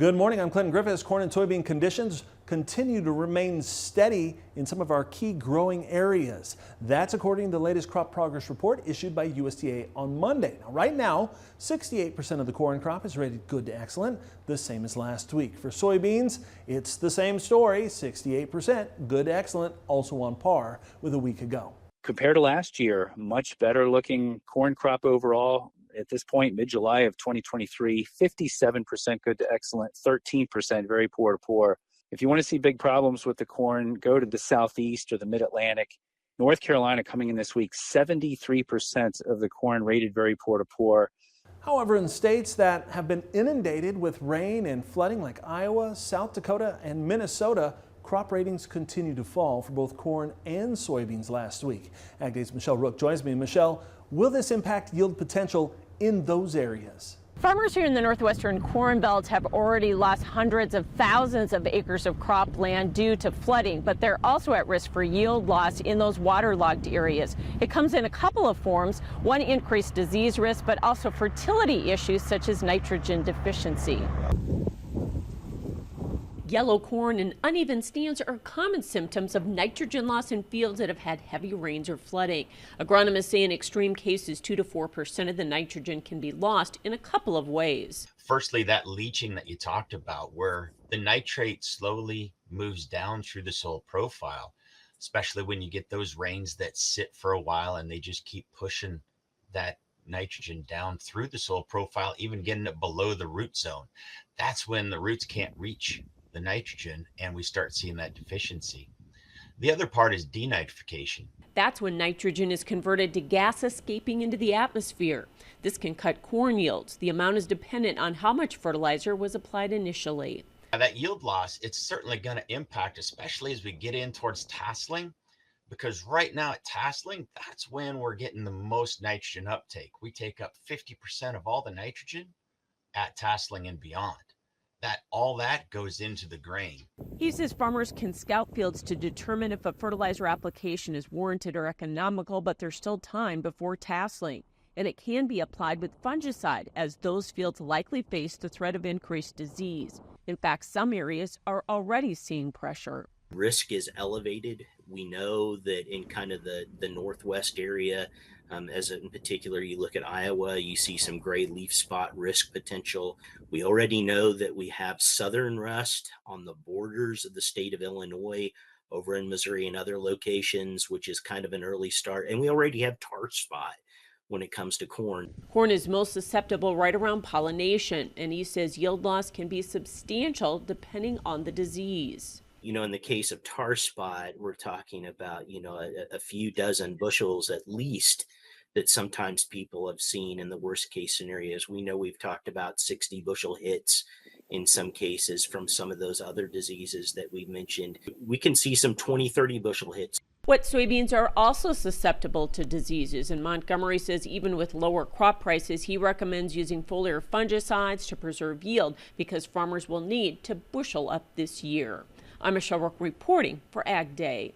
Good morning, I'm Clinton Griffiths. Corn and soybean conditions continue to remain steady in some of our key growing areas. That's according to the latest crop progress report issued by USDA on Monday. Now, right now, 68% of the corn crop is rated good to excellent, the same as last week. For soybeans, it's the same story, 68% good to excellent, also on par with a week ago. Compared to last year, much better looking corn crop overall. At this point, mid-July of 2023, 57% good to excellent, 13% very poor to poor. If you want to see big problems with the corn, go to the Southeast or the Mid-Atlantic. North Carolina coming in this week, 73% of the corn rated very poor to poor. However, in states that have been inundated with rain and flooding like Iowa, South Dakota, and Minnesota, crop ratings continue to fall for both corn and soybeans last week. Ag Day's Michelle Rook joins me. Michelle, will this impact yield potential in those areas? Farmers here in the northwestern corn belt have already lost hundreds of thousands of acres of cropland due to flooding, but they're also at risk for yield loss in those waterlogged areas. It comes in a couple of forms, one increased disease risk, but also fertility issues such as nitrogen deficiency. Yellow corn and uneven stands are common symptoms of nitrogen loss in fields that have had heavy rains or flooding. Agronomists say in extreme cases, 2 to 4% of the nitrogen can be lost in a couple of ways. Firstly, that leaching that you talked about, where the nitrate slowly moves down through the soil profile, especially when you get those rains that sit for a while and they just keep pushing that nitrogen down through the soil profile, even getting it below the root zone. That's when the roots can't reach the nitrogen and we start seeing that deficiency. The other part is denitrification. That's when nitrogen is converted to gas escaping into the atmosphere. This can cut corn yields. The amount is dependent on how much fertilizer was applied initially. Now, that yield loss, it's certainly going to impact, especially as we get in towards tasseling, because right now at tasseling, that's when we're getting the most nitrogen uptake. We take up 50% of all the nitrogen at tasseling and beyond. All that goes into the grain. He says farmers can scout fields to determine if a fertilizer application is warranted or economical, but there's still time before tasseling. And it can be applied with fungicide, as those fields likely face the threat of increased disease. In fact, some areas are already seeing pressure. Risk is elevated. We know that in kind of the northwest area, as in particular, you look at Iowa, you see some gray leaf spot risk potential. We already know that we have southern rust on the borders of the state of Illinois, over in Missouri and other locations, which is kind of an early start. And we already have tar spot when it comes to corn. Corn is most susceptible right around pollination, and he says yield loss can be substantial depending on the disease. In the case of tar spot, we're talking about, a few dozen bushels at least that sometimes people have seen in the worst case scenarios. We know we've talked about 60 bushel hits in some cases from some of those other diseases that we mentioned. We can see some 20, 30 bushel hits. Wet soybeans are also susceptible to diseases, and Montgomery says even with lower crop prices, he recommends using foliar fungicides to preserve yield because farmers will need to bushel up this year. I'm Michelle Rook reporting for Ag Day.